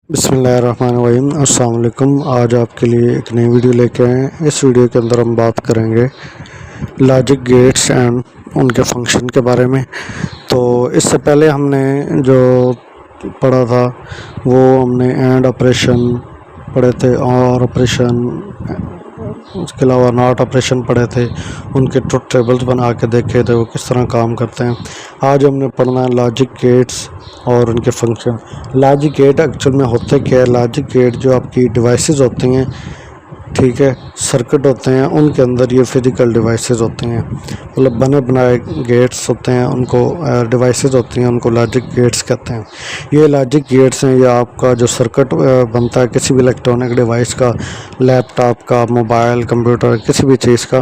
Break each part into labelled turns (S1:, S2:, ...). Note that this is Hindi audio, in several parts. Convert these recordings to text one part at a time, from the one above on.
S1: बिस्मिल्लाहिर्रहमानिर्रहीम। अस्सलाम वालेकुम। आज आपके लिए एक नई वीडियो लेके आए हैं। इस वीडियो के अंदर हम बात करेंगे लॉजिक गेट्स एंड उनके फंक्शन के बारे में। तो इससे पहले हमने जो पढ़ा था वो हमने एंड ऑपरेशन पढ़े थे और ऑपरेशन, उसके अलावा नॉट ऑपरेशन पढ़े थे, उनके ट्रुथ टेबल्स बना के देखे थे वो किस तरह काम करते हैं। आज हमने पढ़ना है लॉजिक गेट्स और उनके फंक्शन। लॉजिक गेट एक्चुअल में होते क्या है? लॉजिक गेट जो आपकी डिवाइसेस होती हैं, ठीक है, सर्किट होते हैं, उनके अंदर ये फिज़िकल डिवाइसेस होती हैं, मतलब बने बनाए गेट्स होते हैं, उनको डिवाइसेस होती हैं, उनको लॉजिक गेट्स कहते हैं। ये लॉजिक गेट्स हैं, ये आपका जो सर्किट बनता है किसी भी इलेक्ट्रॉनिक डिवाइस का, लैपटॉप का, मोबाइल, कंप्यूटर, किसी भी चीज़ का,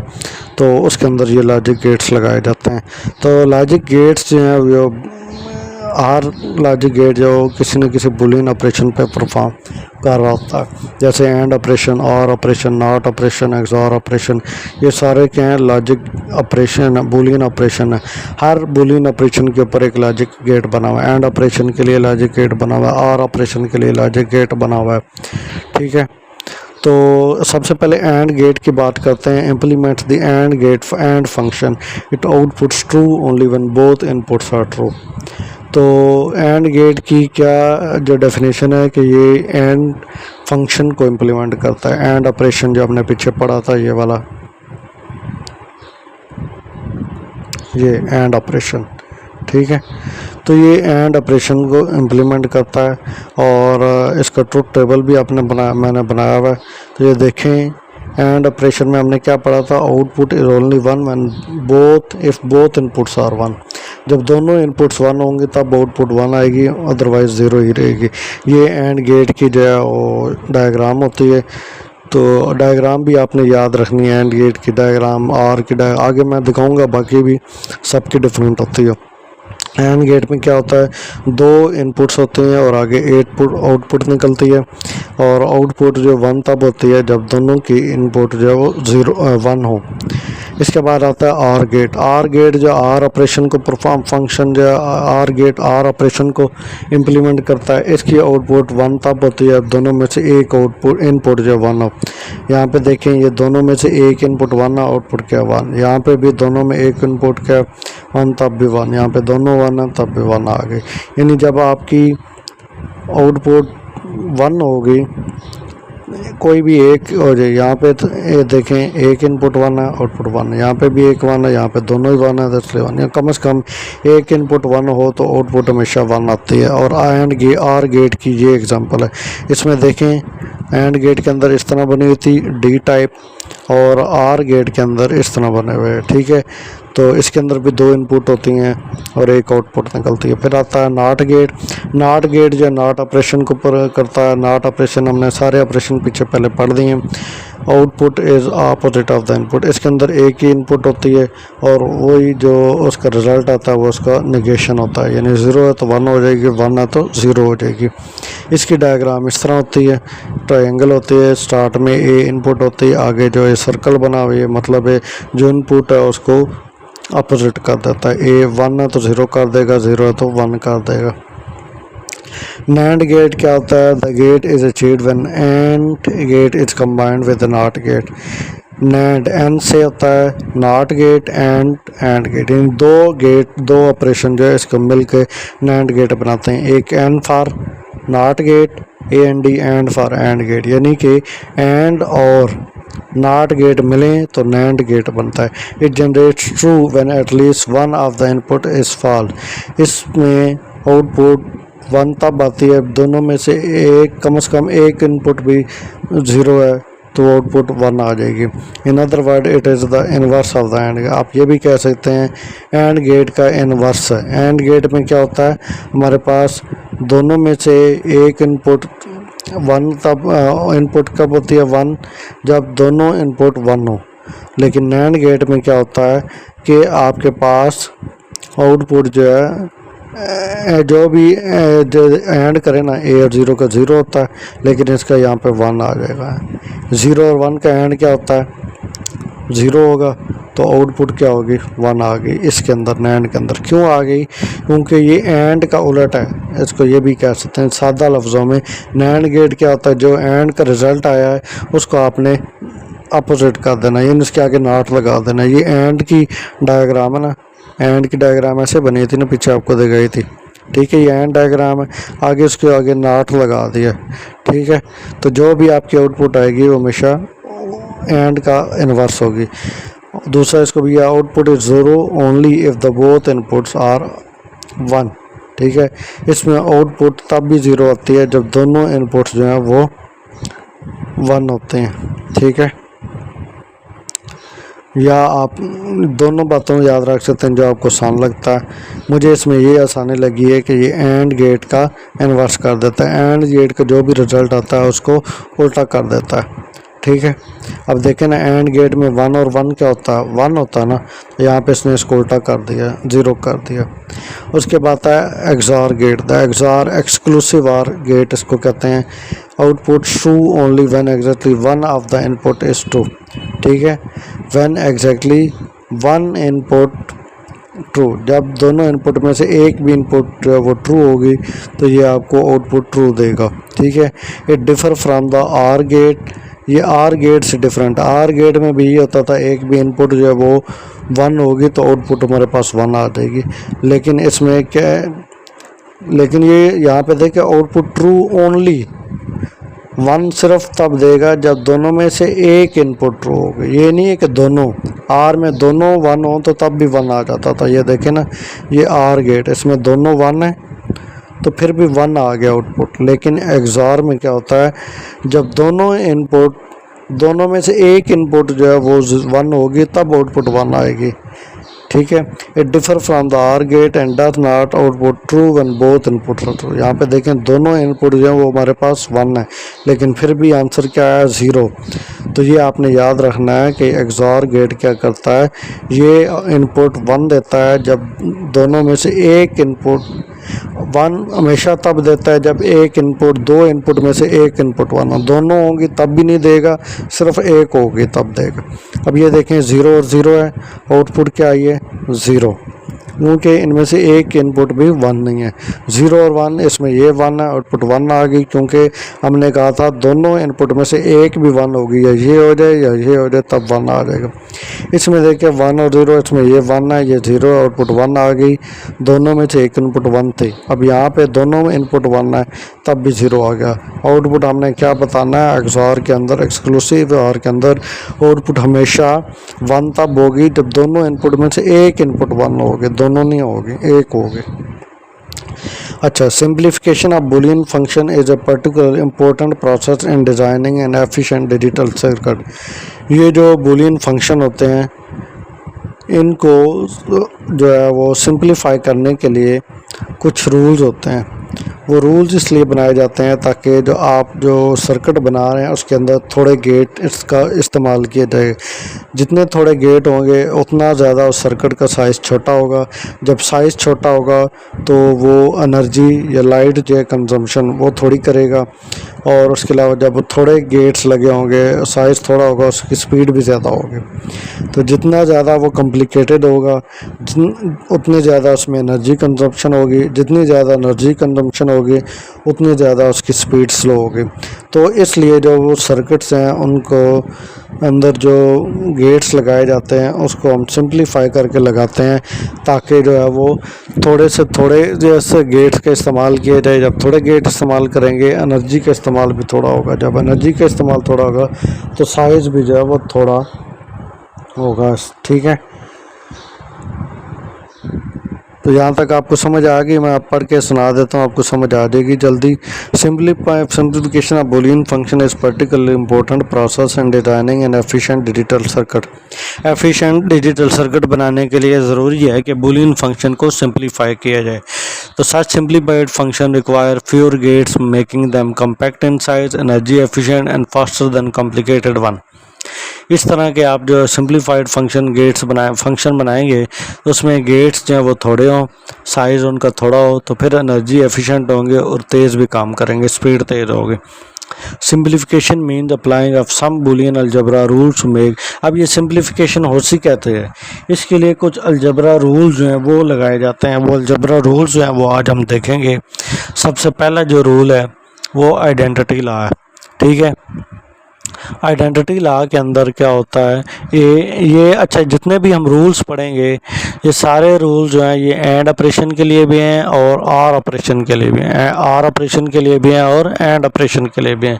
S1: तो उसके अंदर ये लॉजिक गेट्स लगाए जाते हैं। तो लॉजिक गेट्स जो हैं वो हर लॉजिक गेट जो किसी न किसी बुलियन ऑपरेशन पे परफॉर्म कर रहा होता है, जैसे एंड ऑपरेशन, और operation, not operation, XOR operation, ये सारे क्या हैं? लॉजिक ऑपरेशन, बुलियन ऑपरेशन है। हर बुलियन ऑपरेशन के ऊपर एक लॉजिक गेट बना हुआ है। एंड ऑपरेशन के लिए लॉजिक गेट बना हुआ है, और ऑपरेशन के लिए लॉजिक गेट बना हुआ है, ठीक है। तो सबसे पहले एंड गेट की बात करते हैं। Implements the and gate and function, it outputs true only when both inputs are true. तो एंड गेट की क्या जो डेफिनेशन है कि ये एंड फंक्शन को इम्प्लीमेंट करता है। एंड ऑपरेशन जो हमने पीछे पढ़ा था, ये वाला, ये एंड ऑपरेशन, ठीक है। तो ये एंड ऑपरेशन को इम्प्लीमेंट करता है और इसका ट्रुथ टेबल भी मैंने बनाया हुआ है। तो ये देखें, एंड ऑपरेशन में हमने क्या पढ़ा था? Output is only one when both inputs are one. जब दोनों इनपुट्स वन होंगे तब आउटपुट वन आएगी, अदरवाइज ज़ीरो ही रहेगी। ये एंड गेट की जो है वो डायग्राम होती है। तो डायग्राम भी आपने याद रखनी है, एंड गेट की डायग्राम, आर की आगे मैं दिखाऊंगा, बाकी भी सबकी डिफरेंट होती है। एंड गेट में क्या होता है? दो इनपुट्स होते हैं और आगे आउटपुट निकलती है, और आउटपुट जो वन तब होती है जब दोनों की इनपुट जो है वो वन हो। इसके बाद आता है आर गेट। आर गेट जो आर ऑपरेशन को परफॉर्म फंक्शन जो आर गेट आर ऑपरेशन को इम्प्लीमेंट करता है। इसकी आउटपुट वन तब होती है दोनों में से एक इनपुट जो वन हो। यहाँ पे देखें, ये दोनों में से एक इनपुट वन है, आउटपुट क्या वन। यहाँ पे भी दोनों में एक इनपुट क्या वन, तब भी वन। यहाँ पे दोनों वन है तब भी वन आ गई। यानी जब आपकी आउटपुट वन होगी, कोई भी एक हो जाए, यहाँ पे तो ये देखें, एक इनपुट वन है, आउटपुट वन है, यहाँ पे भी एक वन है, यहाँ पे दोनों ही वन है, तो इसलिए वन। या कम से कम एक इनपुट वन हो तो आउटपुट हमेशा वन आती है। और आर गेट की ये एग्जांपल है। इसमें देखें, एंड गेट के अंदर इस तरह बनी हुई थी डी टाइप, और आर गेट के अंदर इस तरह बने हुए हैं, ठीक है। तो इसके अंदर भी दो इनपुट होती हैं और एक आउटपुट निकलती है। फिर आता है नॉट गेट। नॉट गेट जो नॉट ऑपरेशन को करता है। नॉट ऑपरेशन हमने सारे ऑपरेशन पीछे पहले पढ़ दिए हैं। Output is opposite of the input. इसके अंदर एक ही इनपुट होती है और वही जो उसका रिज़ल्ट आता है वो उसका निगेशन होता है, यानी ज़ीरो है तो वन हो जाएगी, वन है तो ज़ीरो हो जाएगी। इसकी डायग्राम इस तरह होती है, ट्रायंगल होती है, स्टार्ट में ए इनपुट होती है, आगे जो है सर्कल बना हुआ है, मतलब है जो इनपुट है उसको अपोजिट कर देता है। ए वन है तो ज़ीरो कर देगा, ज़ीरो है तो वन कर देगा। नैंड गेट क्या होता है? The gate is achieved when and gate is combined with not gate. Nand N से होता है, नॉट गेट एंड गेट, इन दो ऑपरेशन जो है इसको मिल के नैंड गेट बनाते हैं। एक N for not gate, A N D, and for and gate, यानी कि एंड और नॉट गेट मिलें तो नैंड गेट बनता है। It generates true when at least one of the input is false. इसमें आउटपुट वन तब आती है दोनों में से एक, कम से कम एक इनपुट भी ज़ीरो है तो आउटपुट वन आ जाएगी। In other word it is the inverse of the end. आप ये भी कह सकते हैं एंड गेट का इनवर्स है। एंड गेट में क्या होता है? हमारे पास दोनों में से एक इनपुट वन, तब इनपुट कब होती है वन? जब दोनों इनपुट वन हो। लेकिन नैंड गेट में क्या होता है कि आपके पास आउटपुट जो है जो भी जो एंड करे ना, ए और ज़ीरो का ज़ीरो होता है, लेकिन इसका यहाँ पे वन आ जाएगा। ज़ीरो और वन का एंड क्या होता है? ज़ीरो होगा तो आउटपुट क्या होगी 1 आ गई इसके अंदर नैंड के अंदर। क्यों आ गई? क्योंकि ये एंड का उलट है, इसको ये भी कह सकते हैं सादा लफ्ज़ों में। नैंड गेट क्या होता है, जो एंड का रिज़ल्ट आया है उसको आपने अपोजिट कर देना, यानी उसके आगे नॉट लगा देना। ये एंड की डायग्राम है ना, एंड की डायग्राम ऐसे बनी थी ना, पीछे आपको दिखाई थी, ठीक है। ये एंड डायग्राम है, आगे उसके आगे नॉट लगा दिया, ठीक है। तो जो भी आपकी आउटपुट आएगी वो हमेशा एंड का इन्वर्स होगी। दूसरा इसको भी output is 0 only if the both inputs are 1, ठीक है। इसमें आउटपुट तब भी 0 आती है जब दोनों इनपुट्स जो हैं वो 1 होते हैं, ठीक है। या आप दोनों बातों को याद रख सकते हैं जो आपको आसान लगता है। मुझे इसमें ये आसानी लगी है कि ये एंड गेट का इन्वर्स कर देता है, एंड गेट का जो भी रिज़ल्ट आता है उसको उल्टा कर देता है, ठीक है। अब देखें ना, एंड गेट में 1 और 1 क्या होता है, 1 होता है ना, यहाँ पे इसने इसको उल्टा कर दिया, 0 कर दिया। उसके बाद है XOR gate. The XOR exclusive OR gate इसको कहते हैं। Output true only when exactly 1 of the input is true, ठीक है। व्हेन एग्जैक्टली 1 इनपुट ट्रू, जब दोनों इनपुट में से एक भी इनपुट जो है वो ट्रू होगी तो ये आपको आउटपुट ट्रू देगा, ठीक है। It differ from the OR gate. ये आर गेट से डिफरेंट, आर गेट में भी ये होता था एक भी इनपुट जो है वो 1 होगी तो आउटपुट हमारे पास 1 आ जाएगी। लेकिन इसमें क्या है, लेकिन ये यहाँ पे देखिए आउटपुट ट्रू ओनली 1 सिर्फ तब देगा जब दोनों में से एक इनपुट ट्रू होगा। ये नहीं है कि दोनों आर में दोनों 1 हो तो तब भी 1 आ जाता था। ये देखें ना, ये आर गेट, इसमें दोनों 1 है तो फिर भी 1 आ गया आउटपुट। लेकिन एक्सॉर में क्या होता है, जब दोनों इनपुट, दोनों में से एक इनपुट जो है वो 1 होगी तब आउटपुट 1 आएगी, ठीक है। It differ from the OR gate and does not output true when both input are true. यहाँ पे देखें दोनों इनपुट जो है वो हमारे पास 1 है लेकिन फिर भी आंसर क्या है 0। तो ये आपने याद रखना है कि एक्सॉर गेट क्या करता है, ये इनपुट 1 देता है जब दोनों में से एक इनपुट 1 हमेशा तब देता है जब एक इनपुट, दो इनपुट में से एक इनपुट 1 हो। दोनों होंगी तब भी नहीं देगा, सिर्फ एक होगी तब देगा। अब ये देखें 0 और 0 है, आउटपुट क्या आई है 0, क्योंकि इनमें से एक इनपुट भी 1 नहीं है। 0 और 1, इसमें ये 1 है, आउटपुट 1 आ गई, क्योंकि हमने कहा था दोनों इनपुट में से एक भी 1 होगी, या ये हो जाए या ये हो जाए तब 1 आ जाएगा। इसमें देखिए 1 और 0, इसमें ये 1 है ये 0, आउटपुट 1 आ गई, दोनों में से एक इनपुट 1 थी। अब यहाँ पे दोनों में इनपुट 1 है तब भी 0 आ गया। आउटपुट हमने क्या बताना है, एक्सॉर के अंदर, एक्सक्लूसिव और के अंदर आउटपुट हमेशा 1 तब होगी जब दोनों इनपुट में से एक इनपुट 1 होगी, दोनों नहीं होगी, एक होगी। अच्छा, simplification of Boolean function is a particular important process in designing N efficient digital circuit. ये जो बूलियन फंक्शन होते हैं इनको जो है वो सिंप्लीफाई करने के लिए कुछ रूल्स होते हैं। वो रूल्स इसलिए बनाए जाते हैं ताकि जो आप जो सर्किट बना रहे हैं उसके अंदर थोड़े गेट इसका इस्तेमाल किया जाए। जितने थोड़े गेट होंगे उतना ज़्यादा उस सर्किट का साइज़ छोटा होगा। जब साइज़ छोटा होगा तो वो एनर्जी या लाइट जो है कंजम्पशन वो थोड़ी करेगा, और उसके अलावा जब थोड़े गेट्स लगे होंगे साइज़ थोड़ा होगा उसकी स्पीड भी ज़्यादा होगी। तो जितना ज़्यादा वो कॉम्प्लिकेटेड होगा उतनी ज़्यादा उसमें एनर्जी कंजम्पशन होगी, जितनी ज़्यादा एनर्जी कंजम्पशन होगी उतनी ज़्यादा उसकी स्पीड स्लो होगी। तो इसलिए जो वो सर्किट्स हैं उनको अंदर जो गेट्स लगाए जाते हैं उसको हम सिंप्लीफाई करके लगाते हैं ताकि जो है वो थोड़े से थोड़े जैसे गेट्स का इस्तेमाल किया जाए। जब थोड़े गेट इस्तेमाल करेंगे एनर्जी का इस्तेमाल भी थोड़ा होगा, जब एनर्जी का इस्तेमाल थोड़ा होगा तो साइज़ भी जो है वो थोड़ा होगा, ठीक है। तो यहाँ तक आपको समझ आ गई, मैं आप पढ़ के सुना देता हूँ, आपको समझ आ जाएगी जल्दी। Simplification of Boolean function is particularly important process in designing N efficient digital circuit. Efficient digital circuit बनाने के लिए ज़रूरी है कि बूलियन फंक्शन को सिंप्लीफाई किया जाए। तो such simplified function require fewer gates making them compact in size, energy efficient and faster than complicated one. इस तरह के आप जो सिंप्लीफाइड फंक्शन बनाएंगे तो उसमें गेट्स जो हैं वो थोड़े हों, साइज़ उनका थोड़ा हो, तो फिर एनर्जी एफिशिएंट होंगे और तेज़ भी काम करेंगे, स्पीड तेज़ होगी। Simplification means applying of some Boolean algebra rules make. अब ये सिंप्लीफिकेशन होसी कहते हैं, इसके लिए कुछ अलजबरा रूल्स जो हैं वो लगाए जाते हैं। वो अलजबरा रूल्स जो हैं वो आज हम देखेंगे। सबसे पहला जो रूल है वो आइडेंटिटी लॉ है, ठीक है। आइडेंटिटी लॉ के अंदर क्या होता है, ये अच्छा जितने भी हम रूल्स पढ़ेंगे ये सारे रूल जो हैं ये एंड ऑपरेशन के लिए भी हैं और आर ऑपरेशन के लिए भी हैं, आर ऑपरेशन के लिए भी हैं और एंड ऑपरेशन के लिए भी हैं।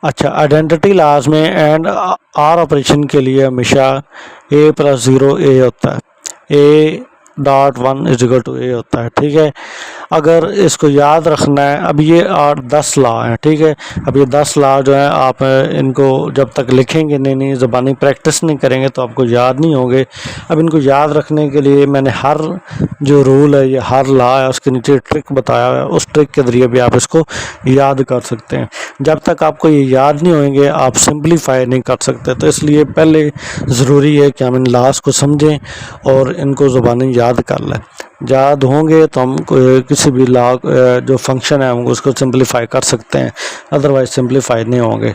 S1: अच्छा, आइडेंटिटी लॉज में एंड आर ऑपरेशन के लिए हमेशा ए प्लस ज़ीरो ए होता है, A dot one is equal to A होता है, ठीक है। अगर इसको याद रखना है, अब ये 8-10 लॉ हैं, ठीक है। अब ये 10 लॉ जो हैं आप इनको जब तक लिखेंगे नहीं ज़बानी प्रैक्टिस नहीं करेंगे तो आपको याद नहीं होंगे। अब इनको याद रखने के लिए मैंने हर जो रूल है या हर लॉ है उसके नीचे ट्रिक बताया है, उस ट्रिक के ज़रिए भी आप इसको याद कर सकते हैं। जब तक आपको ये याद नहीं होंगे आप सिंप्लीफाई नहीं कर सकते। तो इसलिए पहले ज़रूरी है कि हम इन लॉज को समझें और इनको ज़बानी याद कर लें। याद होंगे तो हम किसी भी लॉ जो फंक्शन है हम उसको सिंप्लीफाई कर सकते हैं, अदरवाइज सिंप्लीफाई नहीं होंगे।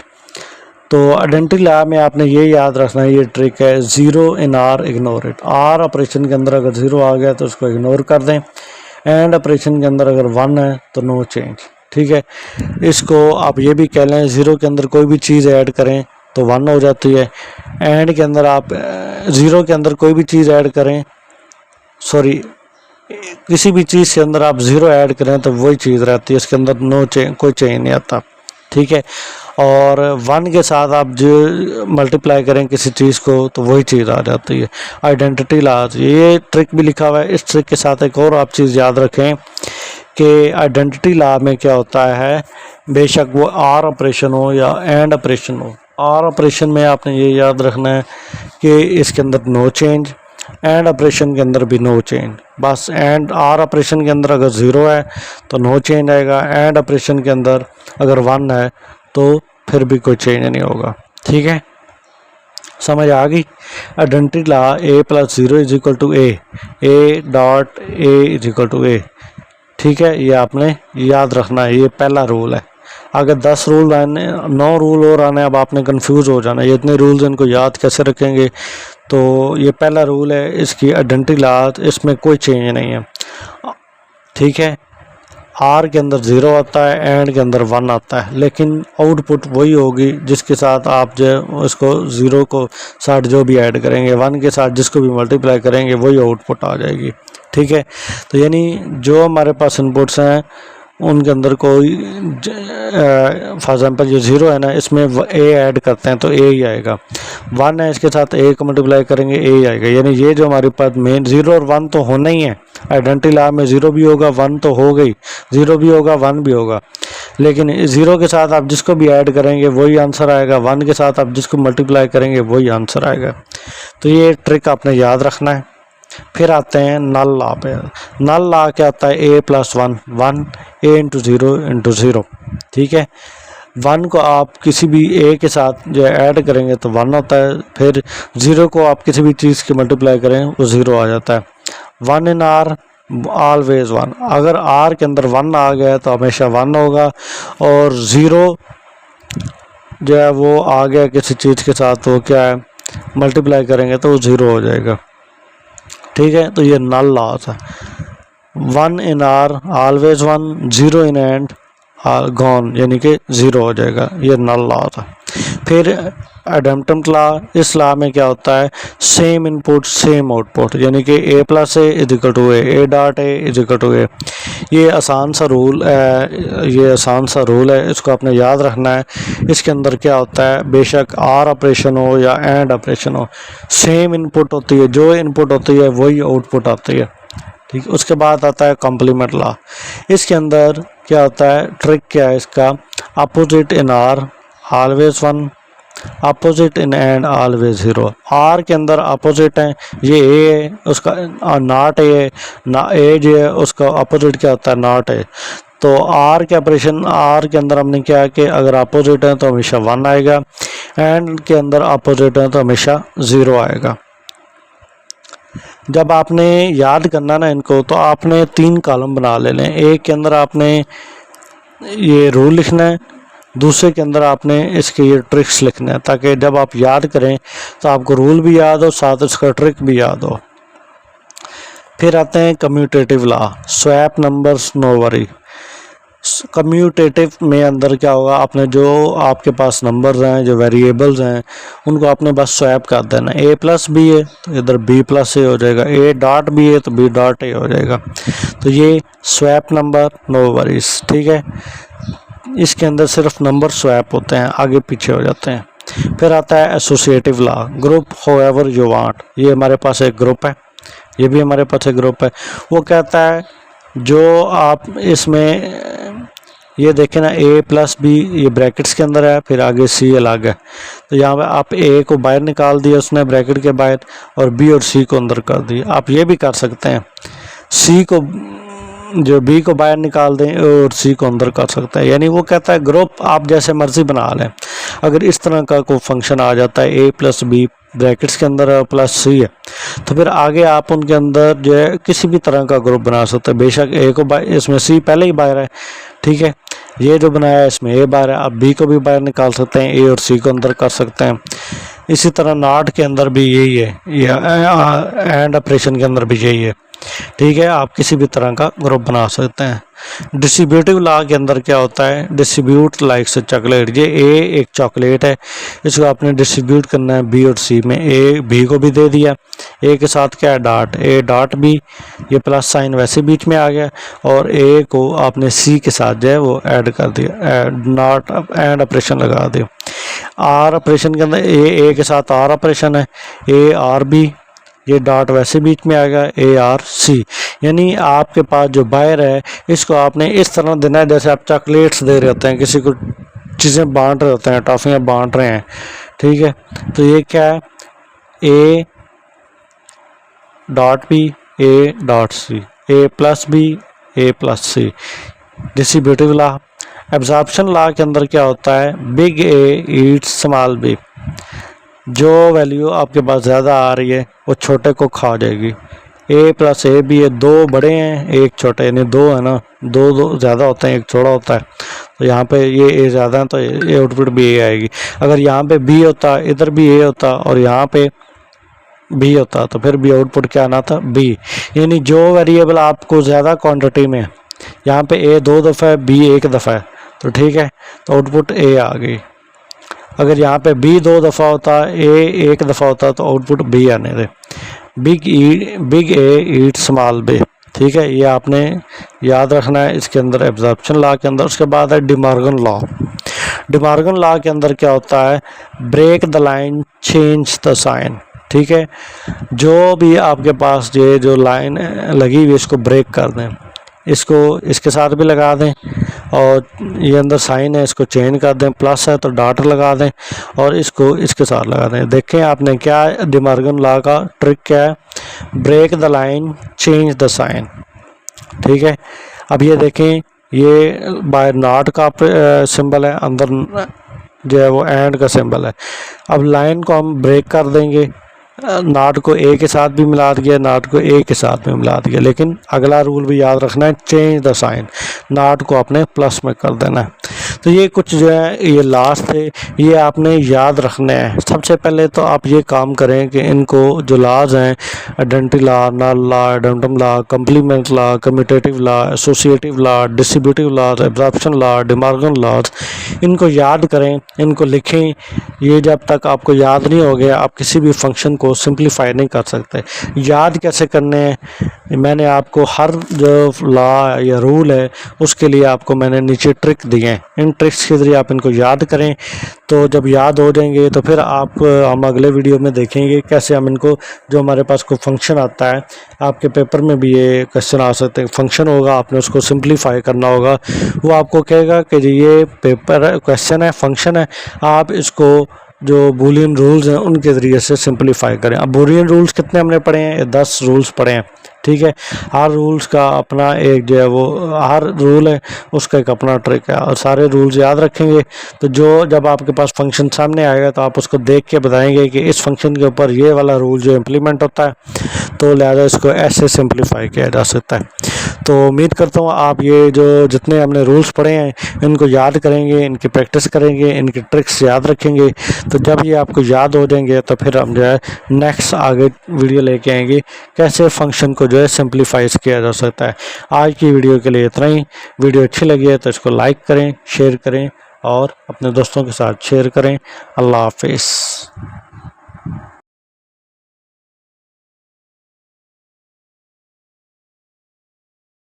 S1: तो आइडेंटिटी लॉ में आपने ये याद रखना है, ये ट्रिक है, zero in OR ignore it. OR operation के अंदर अगर ज़ीरो आ गया तो उसको इग्नोर कर दें। एंड ऑपरेशन के अंदर अगर 1 है तो नो चेंज, ठीक है। इसको आप ये भी कह लें, ज़ीरो के अंदर कोई भी चीज़ ऐड करें तो 1 हो जाती है। एंड के अंदर आप ज़ीरो के अंदर कोई भी चीज़ ऐड करें, सॉरी किसी भी चीज़ के अंदर आप ज़ीरो ऐड करें तो वही चीज़ रहती है, इसके अंदर नो चेंज, कोई चेंज नहीं आता, ठीक है। और 1 के साथ आप जो मल्टीप्लाई करें किसी चीज़ को तो वही चीज़ आ जाती है। आइडेंटिटी लॉज, ये ट्रिक भी लिखा हुआ है। इस ट्रिक के साथ एक और आप चीज़ याद रखें कि आइडेंटिटी लॉ में क्या होता है, बेशक वो आर ऑपरेशन हो या एंड ऑपरेशन हो, आर ऑपरेशन में आपने ये याद रखना है कि इसके अंदर नो चेंज, एंड ऑपरेशन के अंदर भी नो चेंज। बस एंड आर ऑपरेशन के अंदर अगर ज़ीरो है तो नो चेंज आएगा, एंड ऑपरेशन के अंदर अगर 1 है तो फिर भी कोई चेंज नहीं होगा, ठीक है। समझ आ गई। Identity law A plus zero is equal to A dot A is equal to A, ठीक है। ये आपने याद रखना है, ये पहला रूल है। अगर 10 रूल आने, 9 रूल और आने, अब आपने कंफ्यूज हो जाना ये इतने रूल्स इनको याद कैसे रखेंगे। तो ये पहला रूल है इसकी आइडेंटिटी लॉ, इसमें कोई चेंज नहीं है, ठीक है। आर के अंदर 0 आता है, एंड के अंदर 1 आता है, लेकिन आउटपुट वही होगी जिसके साथ आप जो उसको 0 को साथ जो भी ऐड करेंगे, 1 के साथ जिसको भी मल्टीप्लाई करेंगे वही आउटपुट आ जाएगी, ठीक है। तो यानी जो हमारे पास इनपुट्स हैं उनके अंदर कोई फॉर एग्जांपल ये 0 है ना, इसमें ए ऐड करते हैं तो ए ही आएगा। 1 है, इसके साथ ए को मल्टीप्लाई करेंगे ए ही आएगा। यानी ये जो हमारे पास मेन 0 और 1 तो होना ही है। आइडेंटिटी लॉ में 0 भी होगा 1 तो हो गई, 0 भी होगा 1 भी होगा, लेकिन 0 के साथ आप जिसको भी ऐड करेंगे वही आंसर आएगा, 1 के साथ आप जिसको मल्टीप्लाई करेंगे वही आंसर आएगा। तो ये ट्रिक आपने याद रखना है। फिर आते हैं नल लॉ पे। नल लॉ क्या होता है, ए प्लस 1 ए इंटू ज़ीरो, ठीक है। 1 को आप किसी भी ए के साथ जो ऐड करेंगे तो 1 होता है, फिर 0 को आप किसी भी चीज़ की मल्टीप्लाई करें वो 0 आ जाता है। 1 इन आर ऑलवेज 1, अगर आर के अंदर 1 आ गया तो हमेशा 1 होगा, और 0 जो है वो आ गया किसी चीज़ के साथ तो क्या है मल्टीप्लाई करेंगे तो वो 0 हो जाएगा, ठीक है। तो ये नल लॉ था। 1 इन OR always 1, 0 in and gone, यानी कि 0 हो जाएगा, ये नल लॉ था। फिर एडम्पटेंट लॉ, इस लॉ में क्या होता है, सेम इनपुट सेम आउटपुट, यानी कि A plus A is equal to A dot A is equal to A. ये आसान सा रूल है, ये आसान सा रूल है, इसको आपने याद रखना है। इसके अंदर क्या होता है, बेशक आर ऑपरेशन हो या एंड ऑपरेशन हो, सेम इनपुट होती है, जो इनपुट होती है वही आउटपुट आती है, ठीक। उसके बाद आता है कॉम्प्लीमेंट लॉ। इसके अंदर क्या होता है, ट्रिक क्या है इसका, opposite in OR always 1, opposite in and always 0। OR के अंदर अपोजिट है, ये ए है, उसका नॉट ए है, ना ए जो है उसका अपोजिट क्या होता है, नॉट है। तो आर के ऑपरेशन, आर के अंदर हमने क्या है कि अगर अपोजिट है तो हमेशा 1 आएगा, एंड के अंदर अपोजिट है तो हमेशा 0 आएगा। जब आपने याद करना ना इनको तो आपने 3 कॉलम बना लेने। एक के अंदर आपने ये रूल लिखना है, दूसरे के अंदर आपने इसके ये ट्रिक्स लिखना है, ताकि जब आप याद करें तो आपको रूल भी याद हो, साथ उसका ट्रिक भी याद हो। फिर आते हैं commutative law, swap numbers no worry. Commutative में अंदर क्या होगा, आपने जो आपके पास नंबर्स हैं, जो वेरिएबल्स हैं, उनको आपने बस स्वैप कर देना। ए प्लस बी है तो इधर बी प्लस ए हो जाएगा, ए डॉट बी है तो बी डॉट ए हो जाएगा। तो ये स्वैप नंबर नो वरीज, ठीक है। इसके अंदर सिर्फ नंबर स्वैप होते हैं, आगे पीछे हो जाते हैं। फिर आता है associative law, group however you want. ये हमारे पास एक ग्रुप है, ये भी हमारे पास एक ग्रुप है। वो कहता है जो आप इसमें ये देखें ना, ए प्लस बी ये ब्रैकेट्स के अंदर है, फिर आगे सी अलग है। तो यहाँ पे आप ए को बाहर निकाल दिया उसने ब्रैकेट के बाहर, और बी और सी को अंदर कर दिया। आप ये भी कर सकते हैं, सी को जो बी को बाहर निकाल दें और सी को अंदर कर सकते हैं। यानी वो कहता है ग्रुप आप जैसे मर्जी बना लें। अगर इस तरह का कोई फंक्शन आ जाता है, ए प्लस बी ब्रैकेट्स के अंदर प्लस सी है, तो फिर आगे आप उनके अंदर जो है किसी भी तरह का ग्रुप बना सकते हैं। बेशक ए को इसमें सी पहले ही बाहर है, ठीक है, ये जो बनाया है इसमें ए बाहर है, आप बी को भी बाहर निकाल सकते हैं, ए और सी को अंदर कर सकते हैं। इसी तरह नॉट के अंदर भी यही है, ये एंड ऑपरेशन के अंदर भी यही है, ठीक है। आप किसी भी तरह का ग्रुप बना सकते हैं। डिस्ट्रीब्यूटिव लॉ के अंदर क्या होता है, डिस्ट्रीब्यूट लाइक्स चॉकलेट। ये ए एक चॉकलेट है, इसको आपने डिस्ट्रीब्यूट करना है बी और सी में। ए बी को भी दे दिया, ए के साथ क्या है डॉट, ए डॉट बी, ये प्लस साइन वैसे बीच में आ गया, और ए को आपने सी के साथ जो है वो ऐड कर दिया, नॉट एंड ऑपरेशन लगा दिया। आर ऑपरेशन के अंदर ए के साथ आर ऑपरेशन है, ए आर बी, ये डॉट वैसे बीच में आ गया, ए आर सी। यानी आपके पास जो बायर है इसको आपने इस तरह देना है जैसे आप चॉकलेट्स दे रहे होते हैं, किसी को चीज़ें बांट रहे होते हैं, टॉफ़ियाँ बांट रहे हैं, ठीक है। तो ये क्या है, A dot B, A dot C, A plus B, A plus C. Distributive law. Absorption law के अंदर क्या होता है, big A eats small B. जो वैल्यू आपके पास ज़्यादा आ रही है वो छोटे को खा जाएगी। ए प्लस ए बी है, दो बड़े हैं एक छोटे, यानी दो है ना, दो ज़्यादा होते हैं एक छोटा होता है। तो यहाँ पे ये ए ज़्यादा है तो ये आउटपुट भी ए आएगी। अगर यहाँ पे बी होता, इधर भी ए होता और यहाँ पे बी होता, तो फिर भी आउटपुट क्या आना था, बी। यानी जो वेरिएबल आपको ज़्यादा क्वान्टिटी में, यहाँ पे ए 2 दफ़ा है, बी 1 दफ़ा है, तो ठीक है, तो आउटपुट ए आ गई। अगर यहाँ पे बी 2 दफ़ा होता, ए 1 दफ़ा होता, तो आउटपुट बी आने दे। बिग ए ईट स्मॉल बी, ठीक है, ये आपने याद रखना है इसके अंदर एब्जॉर्प्शन लॉ के अंदर। उसके बाद है डिमॉर्गन लॉ। डिमॉर्गन लॉ के अंदर क्या होता है, break the line change the sign, ठीक है। जो भी आपके पास ये जो लाइन लगी हुई इसको ब्रेक कर दें, इसको इसके साथ भी लगा दें, और ये अंदर साइन है इसको चेंज कर दें, प्लस है तो डॉट लगा दें, और इसको इसके साथ लगा दें। देखें आपने क्या डिमॉर्गन लॉ का ट्रिक क्या है, break the line change the sign, ठीक है। अब ये देखें, ये बाय नॉट का सिंबल है, अंदर जो है वो एंड का सिंबल है। अब लाइन को हम ब्रेक कर देंगे, नॉट को ए के साथ भी मिला दिया, नॉट को ए के साथ भी मिला दिया, लेकिन अगला रूल भी याद रखना है, चेंज द साइन, नॉट को आपने प्लस में कर देना है। तो ये कुछ जो है ये लास्ट थे, ये आपने याद रखने हैं। सबसे पहले तो आप ये काम करें कि इनको जो लॉज हैं, identity law, null law, idempotent law, complement law, commutative law, associative law, distributive law, absorption law, De Morgan laws, इनको याद करें, इनको लिखें। ये जब तक आपको याद नहीं हो गया आप किसी भी फंक्शन को सिंप्लीफाई नहीं कर सकते। याद कैसे करने हैं, मैंने आपको हर जो लॉ या रूल है उसके लिए आपको मैंने नीचे ट्रिक दिए हैं, इन ट्रिक्स के ज़रिए आप इनको याद करें। तो जब याद हो जाएंगे तो फिर आप हम अगले वीडियो में देखेंगे कैसे हम इनको, जो हमारे पास कोई फंक्शन आता है, आपके पेपर में भी ये क्वेश्चन आ सकते हैं, फंक्शन होगा आपने उसको सिंप्लीफाई करना होगा, वो आपको कहेगा कि जी ये पेपर क्वेश्चन है, फंक्शन है, आप इसको जो बूलियन रूल्स हैं उनके ज़रिए से सिंप्लीफाई करें। अब बूलियन रूल्स कितने हमने पढ़े हैं, 10 रूल्स पढ़े हैं, ठीक है। हर रूल्स का अपना एक जो है वो, हर रूल है उसका एक अपना ट्रिक है, और सारे रूल्स याद रखेंगे तो जो जब आपके पास फंक्शन सामने आएगा तो आप उसको देख के बताएंगे कि इस फंक्शन के ऊपर ये वाला रूल जो इम्प्लीमेंट होता है, तो लिहाजा इसको ऐसे सिंप्लीफाई किया जा सकता है। तो उम्मीद करता हूँ आप ये जो जितने हमने रूल्स पढ़े हैं इनको याद करेंगे, इनकी प्रैक्टिस करेंगे, इनकी ट्रिक्स याद रखेंगे। तो जब ये आपको याद हो जाएंगे तो फिर हम जो है नेक्स्ट आगे वीडियो लेके आएंगे कैसे फंक्शन को जो है सिंप्लीफाइज किया जा सकता है। आज की वीडियो के लिए इतना ही। वीडियो अच्छी लगी है तो इसको लाइक करें, शेयर करें और अपने दोस्तों के साथ शेयर करें। अल्लाह हाफिज़।